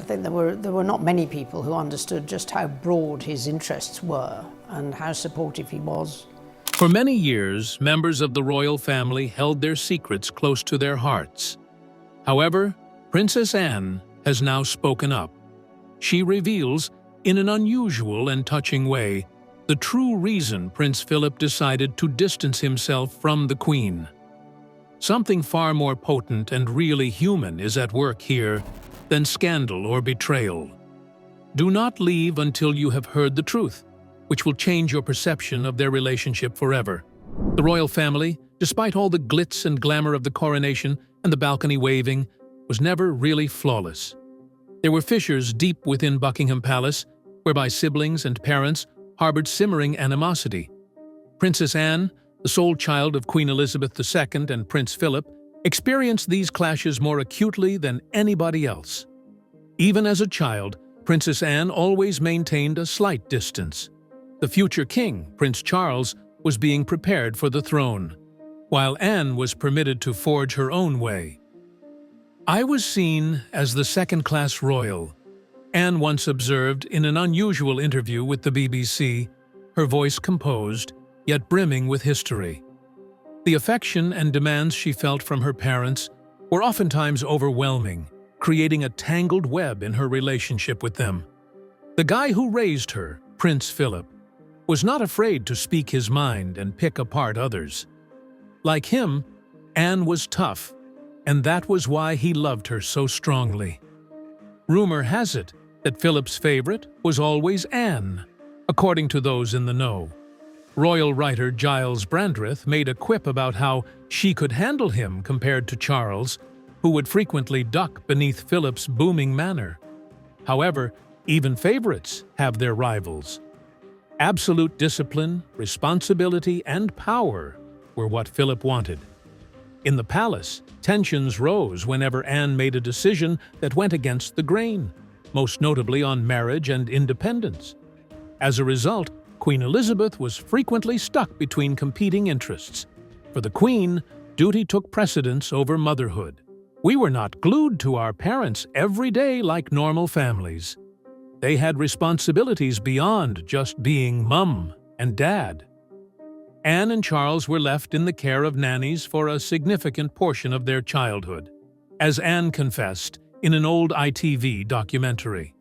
I think there were not many people who understood just how broad his interests were and how supportive he was. For many years, members of the royal family held their secrets close to their hearts. However, Princess Anne has now spoken up. She reveals, in an unusual and touching way, the true reason Prince Philip decided to distance himself from the Queen. Something far more potent and really human is at work here than scandal or betrayal. Do not leave until you have heard the truth, which will change your perception of their relationship forever. The royal family, despite all the glitz and glamour of the coronation and the balcony waving, was never really flawless. There were fissures deep within Buckingham Palace, whereby siblings and parents harbored simmering animosity. Princess Anne, the sole child of Queen Elizabeth II and Prince Philip, experienced these clashes more acutely than anybody else. Even as a child, Princess Anne always maintained a slight distance. The future king, Prince Charles, was being prepared for the throne, while Anne was permitted to forge her own way. "I was seen as the second-class royal," Anne once observed in an unusual interview with the BBC, her voice composed, yet brimming with history. The affection and demands she felt from her parents were oftentimes overwhelming, creating a tangled web in her relationship with them. The guy who raised her, Prince Philip, was not afraid to speak his mind and pick apart others. Like him, Anne was tough, and that was why he loved her so strongly. Rumor has it that Philip's favorite was always Anne, according to those in the know. Royal writer Giles Brandreth made a quip about how she could handle him compared to Charles, who would frequently duck beneath Philip's booming manner. However, even favorites have their rivals. Absolute discipline, responsibility, and power were what Philip wanted. In the palace, tensions rose whenever Anne made a decision that went against the grain, most notably on marriage and independence. As a result, Queen Elizabeth was frequently stuck between competing interests. For the Queen, duty took precedence over motherhood. We were not glued to our parents every day like normal families. They had responsibilities beyond just being mum and dad. Anne and Charles were left in the care of nannies for a significant portion of their childhood, as Anne confessed in an old ITV documentary.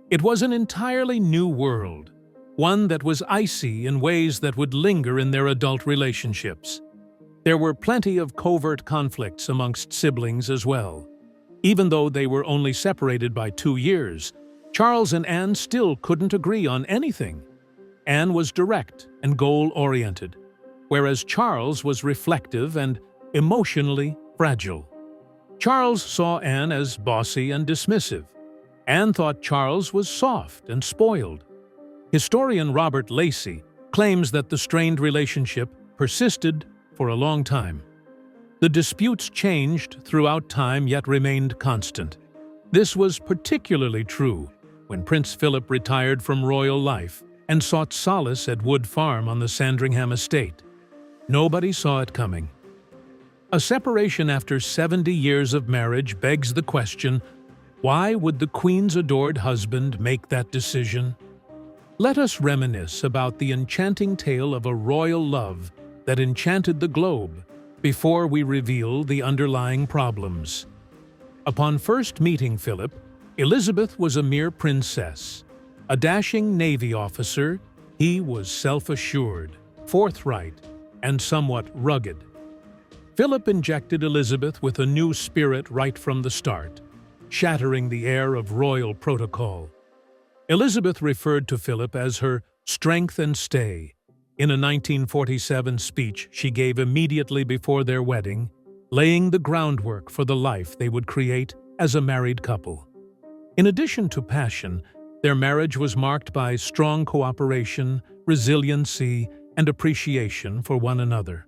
It was an entirely new world, one that was icy in ways that would linger in their adult relationships. There were plenty of covert conflicts amongst siblings as well. Even though they were only separated by 2 years, Charles and Anne still couldn't agree on anything. Anne was direct and goal-oriented, whereas Charles was reflective and emotionally fragile. Charles saw Anne as bossy and dismissive. Anne thought Charles was soft and spoiled. Historian Robert Lacey claims that the strained relationship persisted for a long time. The disputes changed throughout time yet remained constant. This was particularly true when Prince Philip retired from royal life and sought solace at Wood Farm on the Sandringham estate. Nobody saw it coming. A separation after 70 years of marriage begs the question, why would the Queen's adored husband make that decision? Let us reminisce about the enchanting tale of a royal love that enchanted the globe before we reveal the underlying problems. Upon first meeting Philip, Elizabeth was a mere princess. A dashing Navy officer, he was self-assured, forthright, and somewhat rugged. Philip injected Elizabeth with a new spirit right from the start, shattering the air of royal protocol. Elizabeth referred to Philip as her strength and stay. In a 1947 speech she gave immediately before their wedding, laying the groundwork for the life they would create as a married couple. In addition to passion, their marriage was marked by strong cooperation, resiliency, and appreciation for one another.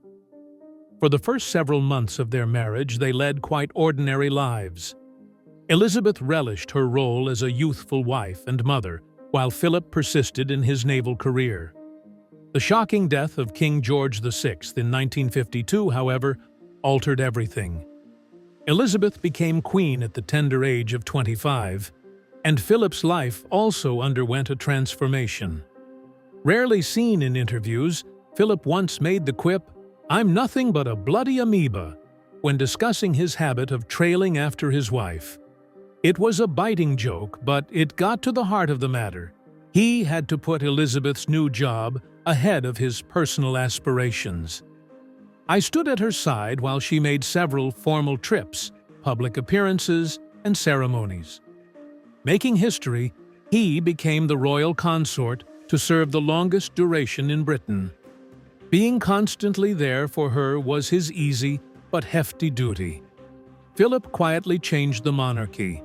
For the first several months of their marriage, they led quite ordinary lives. Elizabeth relished her role as a youthful wife and mother, while Philip persisted in his naval career. The shocking death of King George VI in 1952, however, altered everything. Elizabeth became queen at the tender age of 25. And Philip's life also underwent a transformation. Rarely seen in interviews, Philip once made the quip, "I'm nothing but a bloody amoeba," when discussing his habit of trailing after his wife. It was a biting joke, but it got to the heart of the matter. He had to put Elizabeth's new job ahead of his personal aspirations. "I stood at her side while she made several formal trips, public appearances, and ceremonies. Making history, he became the royal consort to serve the longest duration in Britain. Being constantly there for her was his easy but hefty duty." Philip quietly changed the monarchy,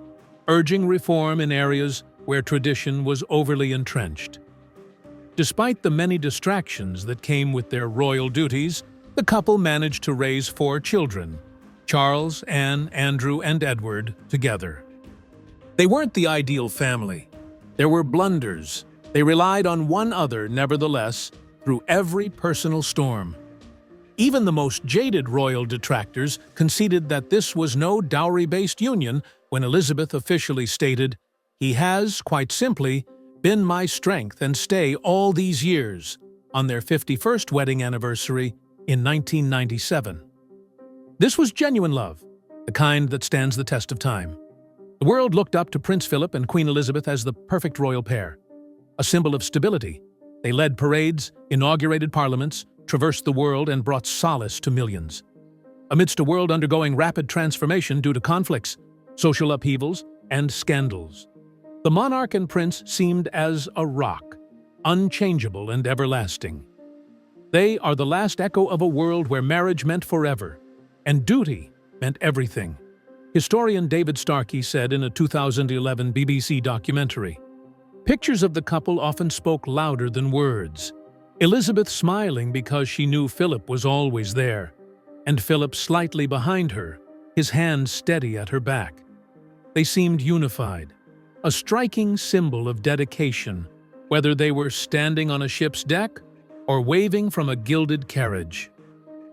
urging reform in areas where tradition was overly entrenched. Despite the many distractions that came with their royal duties, the couple managed to raise 4 children, Charles, Anne, Andrew, and Edward, together. They weren't the ideal family. There were blunders. They relied on one another, nevertheless, through every personal storm. Even the most jaded royal detractors conceded that this was no dowry-based union when Elizabeth officially stated, "He has, quite simply, been my strength and stay all these years," on their 51st wedding anniversary in 1997. This was genuine love, the kind that stands the test of time. The world looked up to Prince Philip and Queen Elizabeth as the perfect royal pair. A symbol of stability, they led parades, inaugurated parliaments, traversed the world, and brought solace to millions. Amidst a world undergoing rapid transformation due to conflicts, social upheavals, and scandals, the monarch and prince seemed as a rock, unchangeable and everlasting. They are the last echo of a world where marriage meant forever, and duty meant everything. Historian David Starkey said in a 2011 BBC documentary, "Pictures of the couple often spoke louder than words. Elizabeth smiling because she knew Philip was always there, and Philip slightly behind her, his hand steady at her back. They seemed unified, a striking symbol of dedication, whether they were standing on a ship's deck or waving from a gilded carriage."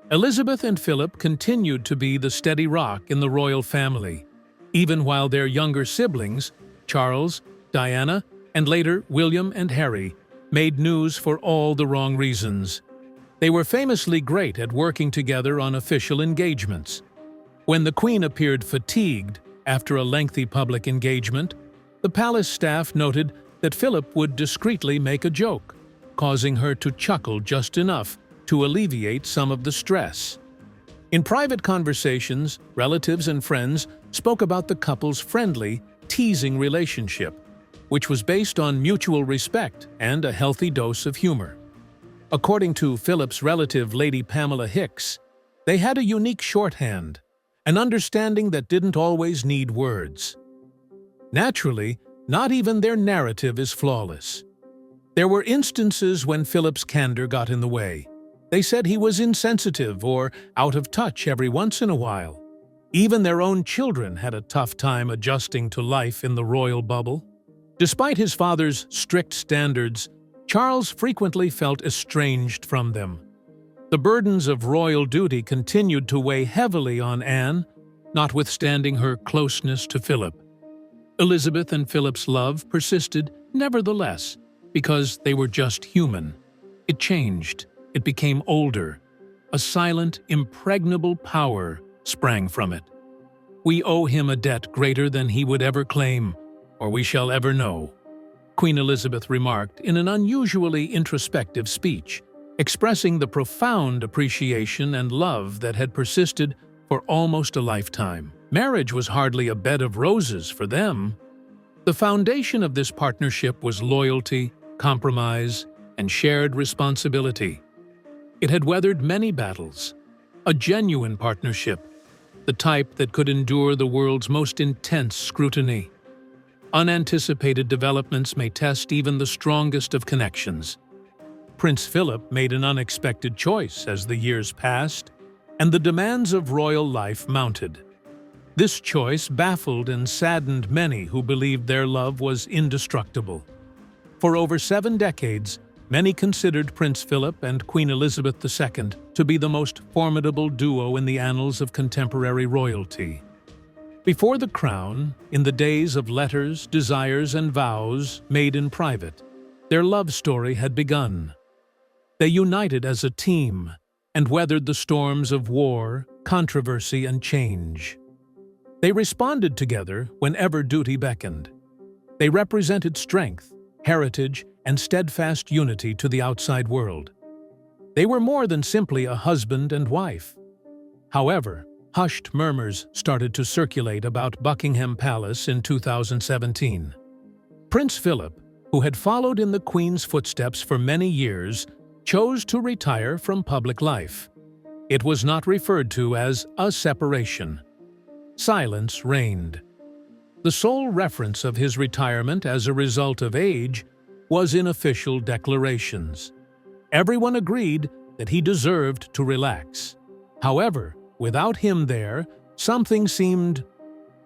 Elizabeth and Philip continued to be the steady rock in the royal family, even while their younger siblings, Charles, Diana, and later William and Harry, made news for all the wrong reasons. They were famously great at working together on official engagements. When the Queen appeared fatigued after a lengthy public engagement, the palace staff noted that Philip would discreetly make a joke, causing her to chuckle just enough to alleviate some of the stress. In private conversations, relatives and friends spoke about the couple's friendly, teasing relationship, which was based on mutual respect and a healthy dose of humor. According to Philip's relative Lady Pamela Hicks, they had a unique shorthand, an understanding that didn't always need words. Naturally, not even their narrative is flawless. There were instances when Philip's candor got in the way. They said he was insensitive or out of touch every once in a while. Even their own children had a tough time adjusting to life in the royal bubble. Despite his father's strict standards, Charles frequently felt estranged from them. The burdens of royal duty continued to weigh heavily on Anne, notwithstanding her closeness to Philip. Elizabeth and Philip's love persisted, nevertheless, because they were just human. It changed. It became older. A silent, impregnable power sprang from it. "We owe him a debt greater than he would ever claim, or we shall ever know," Queen Elizabeth remarked in an unusually introspective speech, expressing the profound appreciation and love that had persisted for almost a lifetime. Marriage was hardly a bed of roses for them. The foundation of this partnership was loyalty, compromise, and shared responsibility. It had weathered many battles, a genuine partnership, the type that could endure the world's most intense scrutiny. Unanticipated developments may test even the strongest of connections. Prince Philip made an unexpected choice as the years passed, and the demands of royal life mounted. This choice baffled and saddened many who believed their love was indestructible. For over 7 decades, many considered Prince Philip and Queen Elizabeth II to be the most formidable duo in the annals of contemporary royalty. Before the crown, in the days of letters, desires, and vows made in private, their love story had begun. They united as a team and weathered the storms of war, controversy, and change. They responded together whenever duty beckoned. They represented strength, heritage, and steadfast unity to the outside world. They were more than simply a husband and wife. However, hushed murmurs started to circulate about Buckingham Palace in 2017. Prince Philip, who had followed in the Queen's footsteps for many years, chose to retire from public life. It was not referred to as a separation. Silence reigned. The sole reference of his retirement as a result of age was in official declarations. Everyone agreed that he deserved to relax. However, without him there, something seemed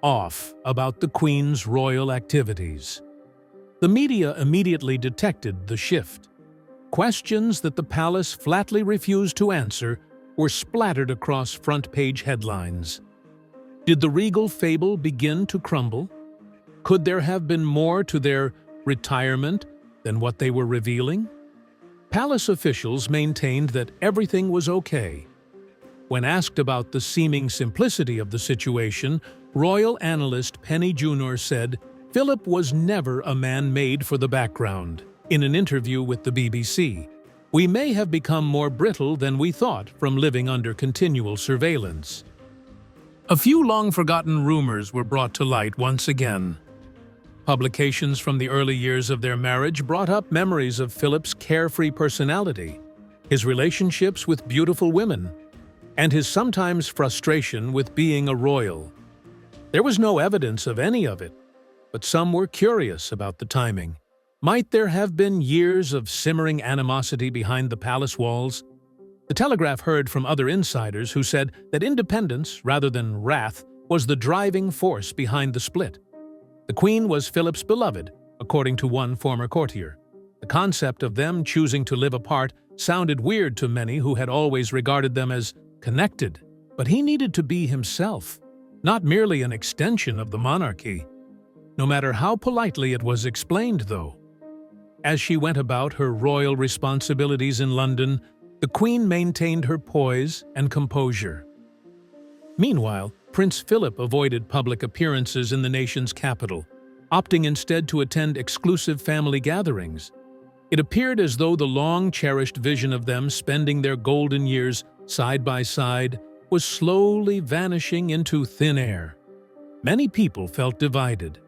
off about the Queen's royal activities. The media immediately detected the shift. Questions that the palace flatly refused to answer were splattered across front-page headlines. Did the regal fable begin to crumble? Could there have been more to their retirement than what they were revealing? Palace officials maintained that everything was okay. When asked about the seeming simplicity of the situation, royal analyst Penny Junor said, "Philip was never a man made for the background." In an interview with the BBC, "We may have become more brittle than we thought from living under continual surveillance." A few long-forgotten rumors were brought to light once again. Publications from the early years of their marriage brought up memories of Philip's carefree personality, his relationships with beautiful women, and his sometimes frustration with being a royal. There was no evidence of any of it, but some were curious about the timing. Might there have been years of simmering animosity behind the palace walls? The Telegraph heard from other insiders who said that independence, rather than wrath, was the driving force behind the split. The Queen was Philip's beloved, according to one former courtier. The concept of them choosing to live apart sounded weird to many who had always regarded them as connected. But he needed to be himself, not merely an extension of the monarchy. No matter how politely it was explained, though. As she went about her royal responsibilities in London, the Queen maintained her poise and composure. Meanwhile, Prince Philip avoided public appearances in the nation's capital, opting instead to attend exclusive family gatherings. It appeared as though the long-cherished vision of them spending their golden years side by side was slowly vanishing into thin air. Many people felt divided.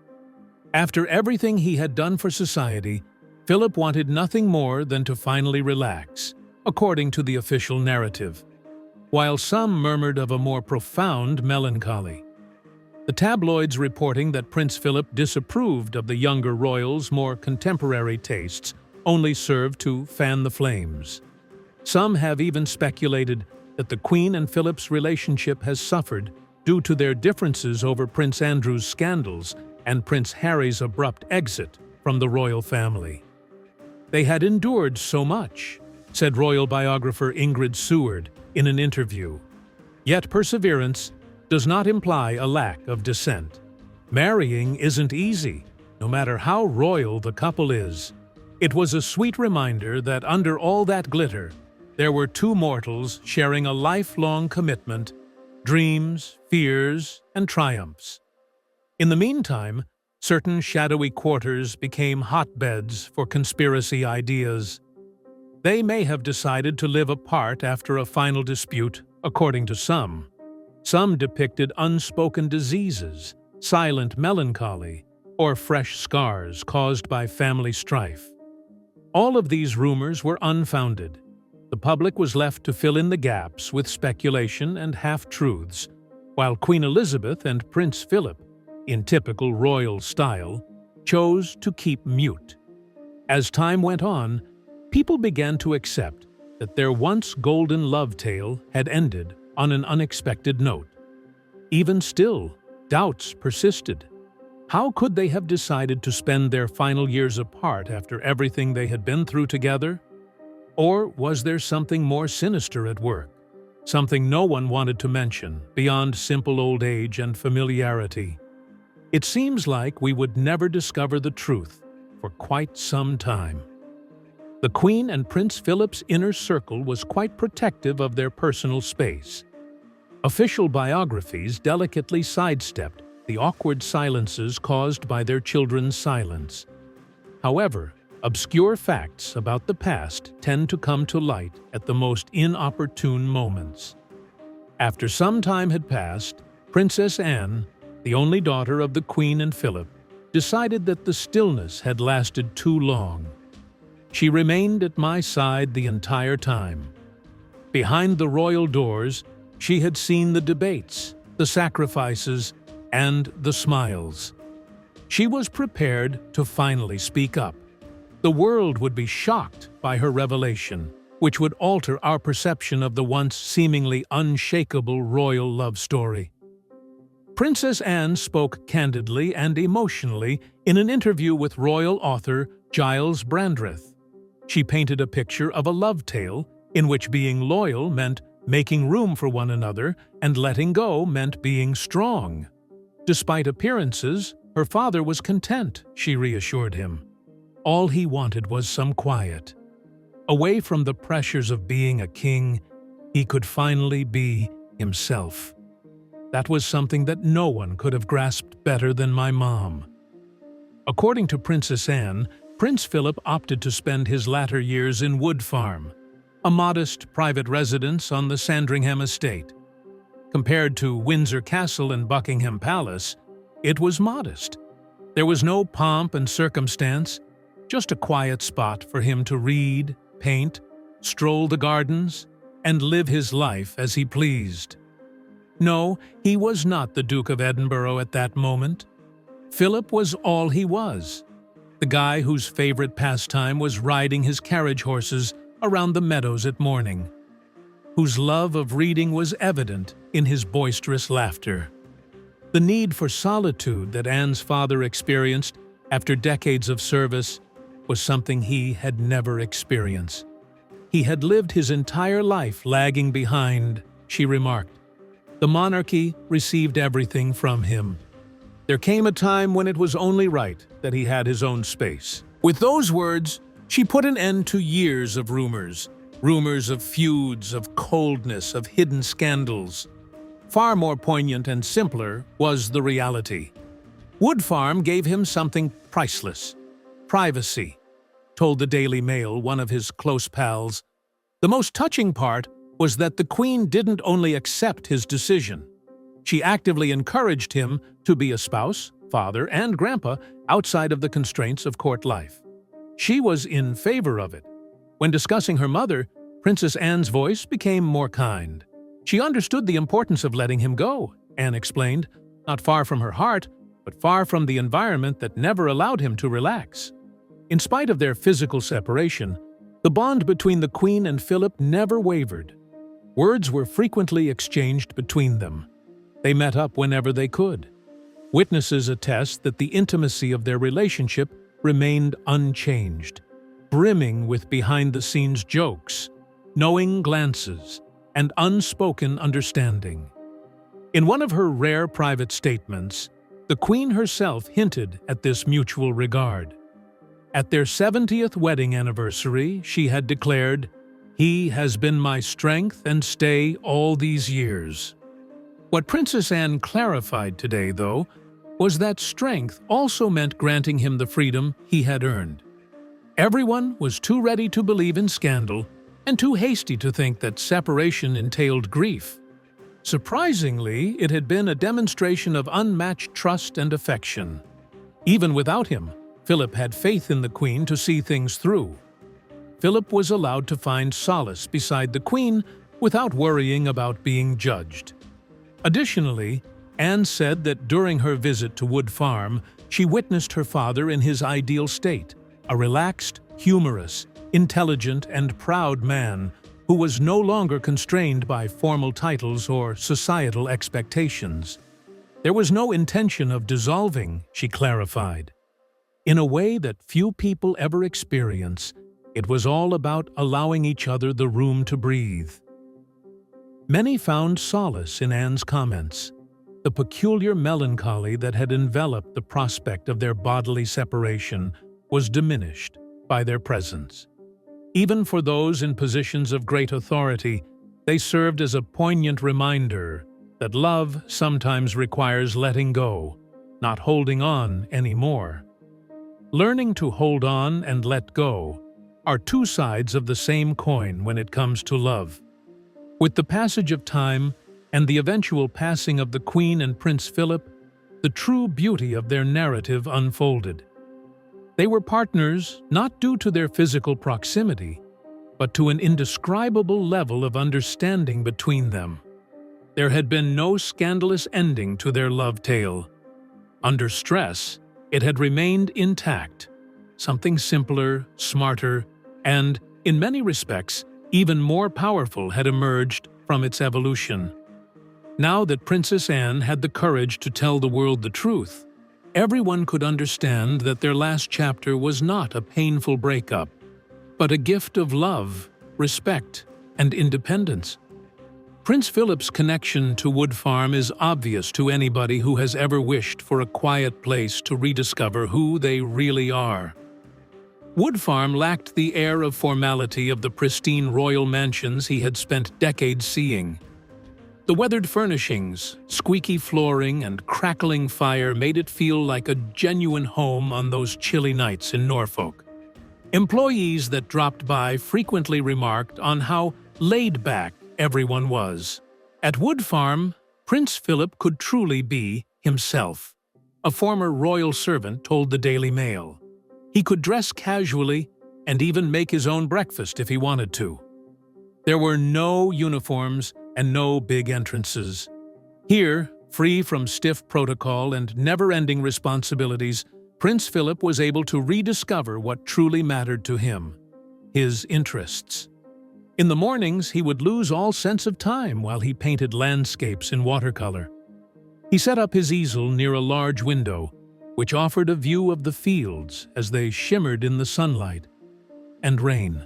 After everything he had done for society, Philip wanted nothing more than to finally relax, according to the official narrative, while some murmured of a more profound melancholy. The tabloids reporting that Prince Philip disapproved of the younger royals' more contemporary tastes only served to fan the flames. Some have even speculated that the Queen and Philip's relationship has suffered due to their differences over Prince Andrew's scandals and Prince Harry's abrupt exit from the royal family. They had endured so much, said royal biographer Ingrid Seward in an interview. Yet perseverance does not imply a lack of dissent. Marrying isn't easy, no matter how royal the couple is. It was a sweet reminder that under all that glitter, there were two mortals sharing a lifelong commitment, dreams, fears, and triumphs. In the meantime, certain shadowy quarters became hotbeds for conspiracy ideas. They may have decided to live apart after a final dispute, according to some. Some depicted unspoken diseases, silent melancholy, or fresh scars caused by family strife. All of these rumors were unfounded. The public was left to fill in the gaps with speculation and half-truths, while Queen Elizabeth and Prince Philip, in typical royal style, chose to keep mute. As time went on, people began to accept that their once golden love tale had ended on an unexpected note. Even still, doubts persisted. How could they have decided to spend their final years apart after everything they had been through together? Or was there something more sinister at work? something no one wanted to mention beyond simple old age and familiarity. It seems like we would never discover the truth for quite some time. The Queen and Prince Philip's inner circle was quite protective of their personal space. Official biographies delicately sidestepped the awkward silences caused by their children's silence. However, obscure facts about the past tend to come to light at the most inopportune moments. After some time had passed, Princess Anne, the only daughter of the Queen and Philip, decided that the stillness had lasted too long. She remained at my side the entire time. Behind the royal doors, she had seen the debates, the sacrifices, and the smiles. She was prepared to finally speak up. The world would be shocked by her revelation, which would alter our perception of the once seemingly unshakable royal love story. Princess Anne spoke candidly and emotionally in an interview with royal author Giles Brandreth. She painted a picture of a love tale in which being loyal meant making room for one another and letting go meant being strong. Despite appearances, her father was content, she reassured him. All he wanted was some quiet. Away from the pressures of being a king, he could finally be himself. That was something that no one could have grasped better than my mom. According to Princess Anne, Prince Philip opted to spend his latter years in Wood Farm, a modest private residence on the Sandringham estate. Compared to Windsor Castle and Buckingham Palace, it was modest. There was no pomp and circumstance, just a quiet spot for him to read, paint, stroll the gardens, and live his life as he pleased. No, he was not the Duke of Edinburgh at that moment. Philip was all he was, the guy whose favorite pastime was riding his carriage horses around the meadows at Mourning, whose love of reading was evident in his boisterous laughter. The need for solitude that Anne's father experienced after decades of service was something he had never experienced. He had lived his entire life lagging behind, she remarked. The monarchy received everything from him. There came a time when it was only right that he had his own space. With those words, she put an end to years of rumors of feuds, of coldness, of hidden scandals. Far more poignant and simpler was the reality. Wood Farm gave him something priceless: privacy, told the Daily Mail one of his close pals. The most touching part was that the Queen didn't only accept his decision. She actively encouraged him to be a spouse, father, and grandpa outside of the constraints of court life. She was in favor of it. When discussing her mother, Princess Anne's voice became more kind. She understood the importance of letting him go, Anne explained, not far from her heart, but far from the environment that never allowed him to relax. In spite of their physical separation, the bond between the Queen and Philip never wavered. Words were frequently exchanged between them. They met up whenever they could. Witnesses attest that the intimacy of their relationship remained unchanged, brimming with behind-the-scenes jokes, knowing glances, and unspoken understanding. In one of her rare private statements, the Queen herself hinted at this mutual regard. At their 70th wedding anniversary, she had declared, "He has been my strength and stay all these years." What Princess Anne clarified today, though, was that strength also meant granting him the freedom he had earned. Everyone was too ready to believe in scandal and too hasty to think that separation entailed grief. Surprisingly, it had been a demonstration of unmatched trust and affection. Even without him, Philip had faith in the Queen to see things through. Philip was allowed to find solace beside the Queen without worrying about being judged. Additionally, Anne said that during her visit to Wood Farm, she witnessed her father in his ideal state, a relaxed, humorous, intelligent, and proud man who was no longer constrained by formal titles or societal expectations. There was no intention of dissolving, she clarified. In a way that few people ever experience, it was all about allowing each other the room to breathe. Many found solace in Anne's comments. The peculiar melancholy that had enveloped the prospect of their bodily separation was diminished by their presence. Even for those in positions of great authority, they served as a poignant reminder that love sometimes requires letting go, not holding on anymore. Learning to hold on and let go are two sides of the same coin when it comes to love. With the passage of time and the eventual passing of the Queen and Prince Philip, the true beauty of their narrative unfolded. They were partners not due to their physical proximity, but to an indescribable level of understanding between them. There had been no scandalous ending to their love tale. Under stress, it had remained intact, something simpler, smarter, and, in many respects, even more powerful had emerged from its evolution. Now that Princess Anne had the courage to tell the world the truth, everyone could understand that their last chapter was not a painful breakup, but a gift of love, respect, and independence. Prince Philip's connection to Wood Farm is obvious to anybody who has ever wished for a quiet place to rediscover who they really are. Wood Farm lacked the air of formality of the pristine royal mansions he had spent decades seeing. The weathered furnishings, squeaky flooring, and crackling fire made it feel like a genuine home on those chilly nights in Norfolk. Employees that dropped by frequently remarked on how laid-back everyone was. At Wood Farm, Prince Philip could truly be himself. A former royal servant told the Daily Mail. He could dress casually and even make his own breakfast if he wanted to. There were no uniforms and no big entrances. Here, free from stiff protocol and never-ending responsibilities, Prince Philip was able to rediscover what truly mattered to him: his interests. In the mornings, he would lose all sense of time while he painted landscapes in watercolor. He set up his easel near a large window, which offered a view of the fields as they shimmered in the sunlight and rain.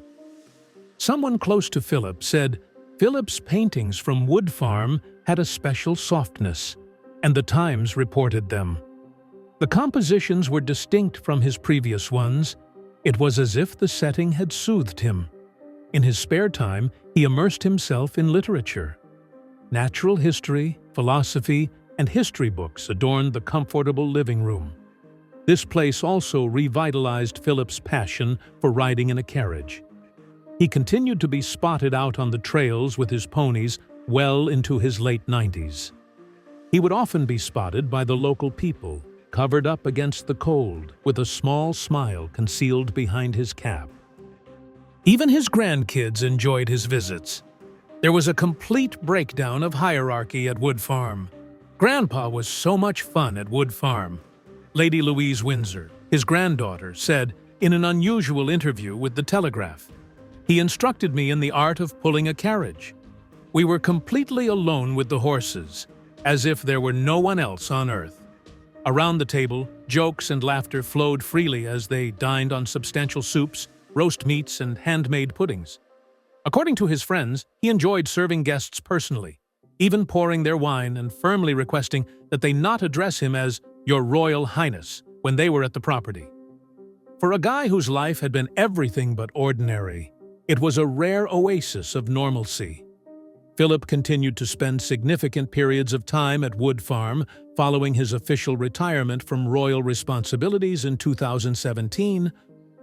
Someone close to Philip said Philip's paintings from Wood Farm had a special softness, and the Times reported them. The compositions were distinct from his previous ones. It was as if the setting had soothed him. In his spare time, he immersed himself in literature. Natural history, philosophy, and history books adorned the comfortable living room. This place also revitalized Philip's passion for riding in a carriage. He continued to be spotted out on the trails with his ponies well into his late 90s. He would often be spotted by the local people, covered up against the cold, with a small smile concealed behind his cap. Even his grandkids enjoyed his visits. There was a complete breakdown of hierarchy at Wood Farm. Grandpa was so much fun at Wood Farm. Lady Louise Windsor, his granddaughter, said in an unusual interview with The Telegraph, "He instructed me in the art of pulling a carriage. We were completely alone with the horses, as if there were no one else on earth." Around the table, jokes and laughter flowed freely as they dined on substantial soups, roast meats, and handmade puddings. According to his friends, he enjoyed serving guests personally, even pouring their wine and firmly requesting that they not address him as "Your Royal Highness" when they were at the property. For a guy whose life had been everything but ordinary, it was a rare oasis of normalcy. Philip continued to spend significant periods of time at Wood Farm following his official retirement from royal responsibilities in 2017,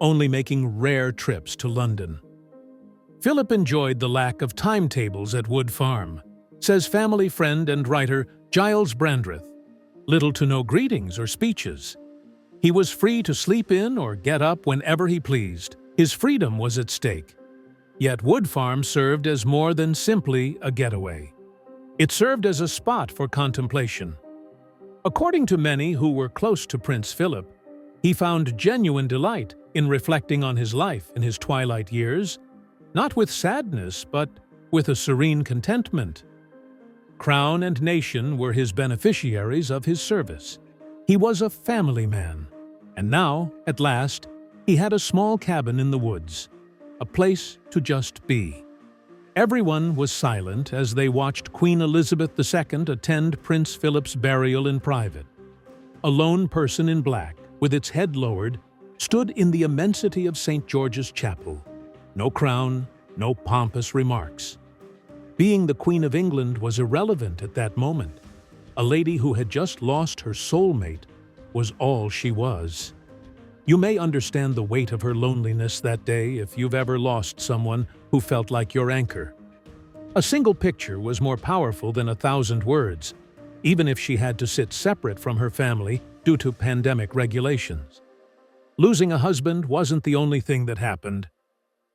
only making rare trips to London. Philip enjoyed the lack of timetables at Wood Farm, says family friend and writer Giles Brandreth. Little to no greetings or speeches. He was free to sleep in or get up whenever he pleased. His freedom was at stake. Yet Wood Farm served as more than simply a getaway. It served as a spot for contemplation. According to many who were close to Prince Philip, he found genuine delight in reflecting on his life in his twilight years, not with sadness, but with a serene contentment. Crown and nation were his beneficiaries of his service. He was a family man, and now, at last, he had a small cabin in the woods, a place to just be. Everyone was silent as they watched Queen Elizabeth II attend Prince Philip's burial in private. A lone person in black, with its head lowered, stood in the immensity of St. George's Chapel. No crown, no pompous remarks. Being the Queen of England was irrelevant at that moment. A lady who had just lost her soulmate was all she was. You may understand the weight of her loneliness that day if you've ever lost someone who felt like your anchor. A single picture was more powerful than 1,000 words, even if she had to sit separate from her family due to pandemic regulations. Losing a husband wasn't the only thing that happened.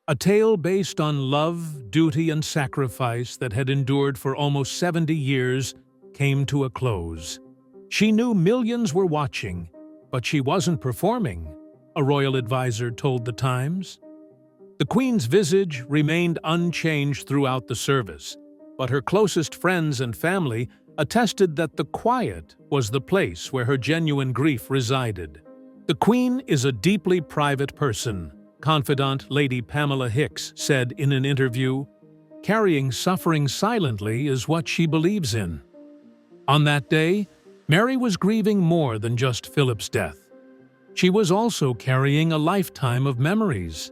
A tale based on love, duty, and sacrifice that had endured for almost 70 years came to a close. She knew millions were watching, but she wasn't performing, a royal advisor told The Times. The Queen's visage remained unchanged throughout the service, but her closest friends and family attested that the quiet was the place where her genuine grief resided. The Queen is a deeply private person, confidant Lady Pamela Hicks said in an interview. Carrying suffering silently is what she believes in. On that day, Mary was grieving more than just Philip's death. She was also carrying a lifetime of memories,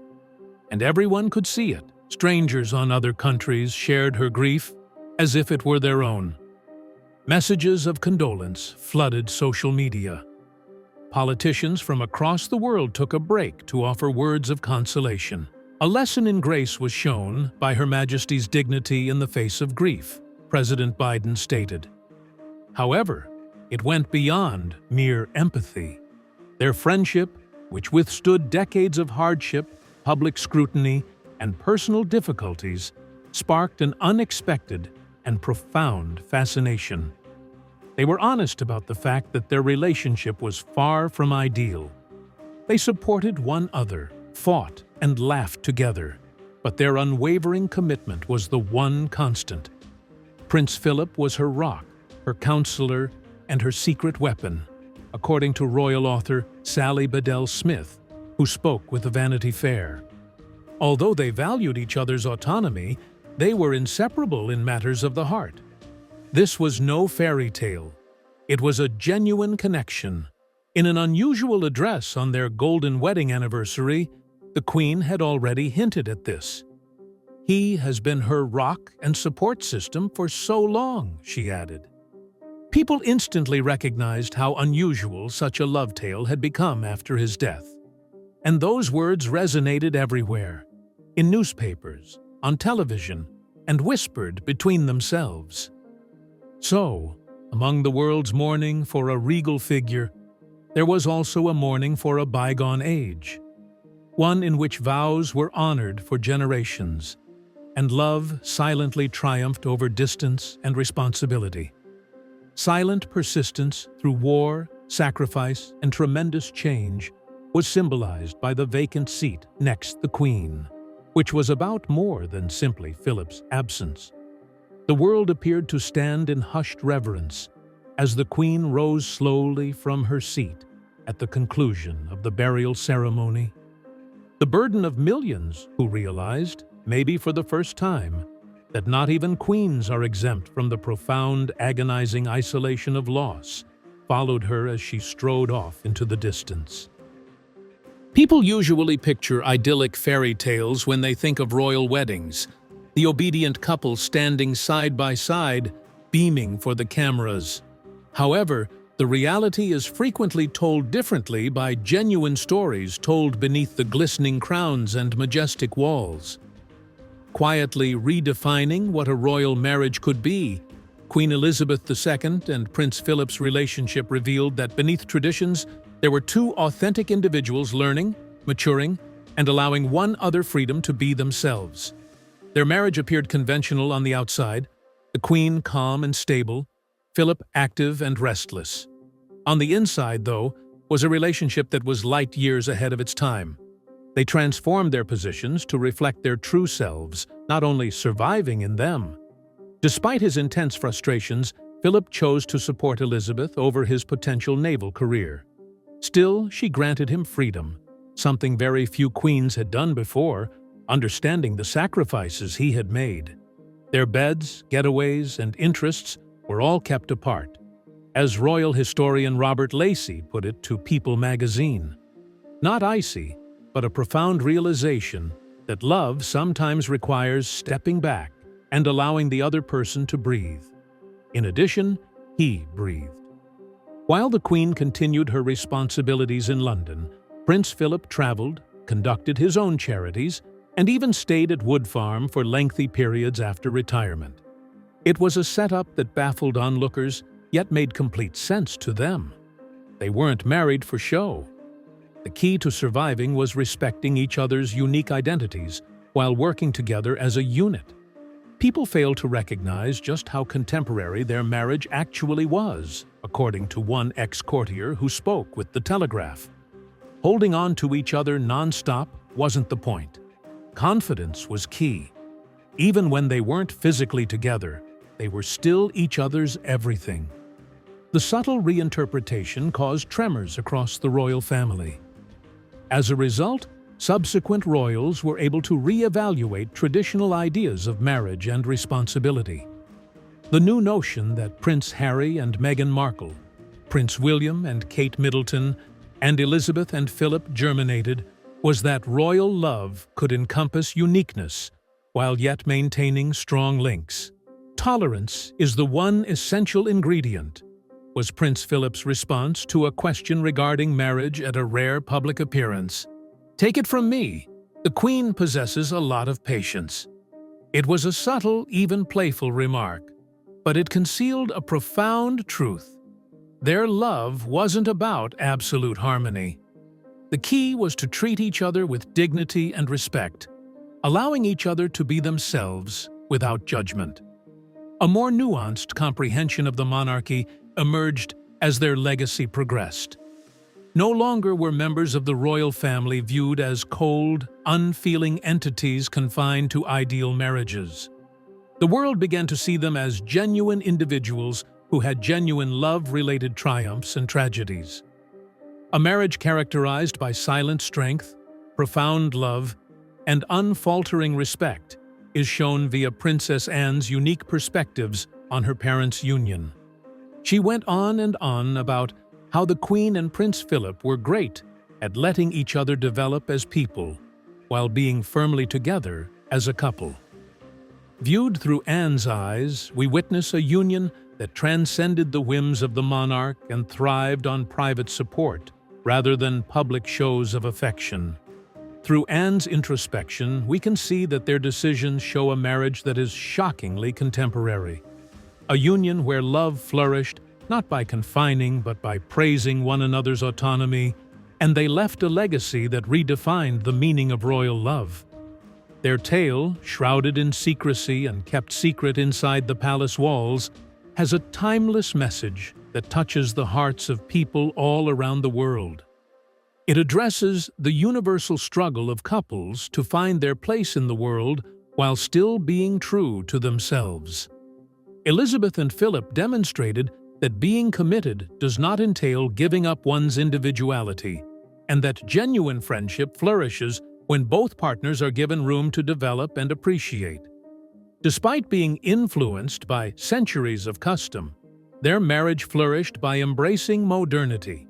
and everyone could see it. Strangers on other countries shared her grief as if it were their own. Messages of condolence flooded social media. Politicians from across the world took a break to offer words of consolation. A lesson in grace was shown by Her Majesty's dignity in the face of grief, President Biden stated. However, it went beyond mere empathy. Their friendship, which withstood decades of hardship, public scrutiny, and personal difficulties, sparked an unexpected and profound fascination. They were honest about the fact that their relationship was far from ideal. They supported one another, fought, and laughed together, but their unwavering commitment was the one constant. Prince Philip was her rock, her counselor, and her secret weapon, according to royal author Sally Bedell Smith, who spoke with the Vanity Fair. Although they valued each other's autonomy, they were inseparable in matters of the heart. This was no fairy tale. It was a genuine connection. In an unusual address on their golden wedding anniversary, the Queen had already hinted at this. "He has been her rock and support system for so long," she added. People instantly recognized how unusual such a love tale had become after his death. And those words resonated everywhere, in newspapers, on television, and whispered between themselves. So, among the world's mourning for a regal figure, there was also a mourning for a bygone age, one in which vows were honored for generations, and love silently triumphed over distance and responsibility. Silent persistence through war, sacrifice, and tremendous change was symbolized by the vacant seat next the Queen, which was about more than simply Philip's absence. The world appeared to stand in hushed reverence as the Queen rose slowly from her seat at the conclusion of the burial ceremony. The burden of millions who realized, maybe for the first time, that not even queens are exempt from the profound, agonizing isolation of loss, followed her as she strode off into the distance. People usually picture idyllic fairy tales when they think of royal weddings, the obedient couple standing side by side, beaming for the cameras. However, the reality is frequently told differently by genuine stories told beneath the glistening crowns and majestic walls. Quietly redefining what a royal marriage could be, Queen Elizabeth II and Prince Philip's relationship revealed that beneath traditions, there were two authentic individuals learning, maturing, and allowing one other freedom to be themselves. Their marriage appeared conventional on the outside, the Queen calm and stable, Philip active and restless. On the inside, though, was a relationship that was light years ahead of its time. They transformed their positions to reflect their true selves, not only surviving in them. Despite his intense frustrations, Philip chose to support Elizabeth over his potential naval career. Still, she granted him freedom, something very few queens had done before, understanding the sacrifices he had made. Their beds, getaways, and interests were all kept apart, as royal historian Robert Lacey put it to People magazine. Not icy, but a profound realization that love sometimes requires stepping back and allowing the other person to breathe. In addition, he breathed. While the Queen continued her responsibilities in London, Prince Philip traveled, conducted his own charities, and even stayed at Wood Farm for lengthy periods after retirement. It was a setup that baffled onlookers, yet made complete sense to them. They weren't married for show. The key to surviving was respecting each other's unique identities while working together as a unit. People fail to recognize just how contemporary their marriage actually was, according to one ex-courtier who spoke with The Telegraph. Holding on to each other non-stop wasn't the point. Confidence was key. Even when they weren't physically together, they were still each other's everything. The subtle reinterpretation caused tremors across the royal family. As a result, subsequent royals were able to re-evaluate traditional ideas of marriage and responsibility. The new notion that Prince Harry and Meghan Markle, Prince William and Kate Middleton, and Elizabeth and Philip germinated was that royal love could encompass uniqueness while yet maintaining strong links. Tolerance is the one essential ingredient, was Prince Philip's response to a question regarding marriage at a rare public appearance. Take it from me, the Queen possesses a lot of patience. It was a subtle, even playful remark, but it concealed a profound truth. Their love wasn't about absolute harmony. The key was to treat each other with dignity and respect, allowing each other to be themselves without judgment. A more nuanced comprehension of the monarchy emerged as their legacy progressed. No longer were members of the royal family viewed as cold, unfeeling entities confined to ideal marriages. The world began to see them as genuine individuals who had genuine love-related triumphs and tragedies. A marriage characterized by silent strength, profound love, and unfaltering respect is shown via Princess Anne's unique perspectives on her parents' union. She went on and on about how the Queen and Prince Philip were great at letting each other develop as people, while being firmly together as a couple. Viewed through Anne's eyes, we witness a union that transcended the whims of the monarch and thrived on private support, rather than public shows of affection. Through Anne's introspection, we can see that their decisions show a marriage that is shockingly contemporary. A union where love flourished not by confining but by praising one another's autonomy, and they left a legacy that redefined the meaning of royal love. Their tale, shrouded in secrecy and kept secret inside the palace walls, has a timeless message that touches the hearts of people all around the world. It addresses the universal struggle of couples to find their place in the world while still being true to themselves. Elizabeth and Philip demonstrated that being committed does not entail giving up one's individuality, and that genuine friendship flourishes when both partners are given room to develop and appreciate. Despite being influenced by centuries of custom, their marriage flourished by embracing modernity.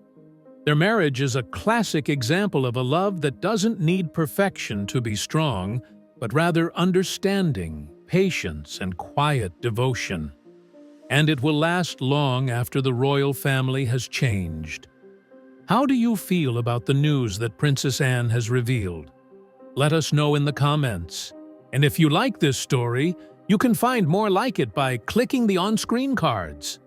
Their marriage is a classic example of a love that doesn't need perfection to be strong, but rather understanding, patience, and quiet devotion. And it will last long after the royal family has changed. How do you feel about the news that Princess Anne has revealed? Let us know in the comments. And if you like this story, you can find more like it by clicking the on-screen cards.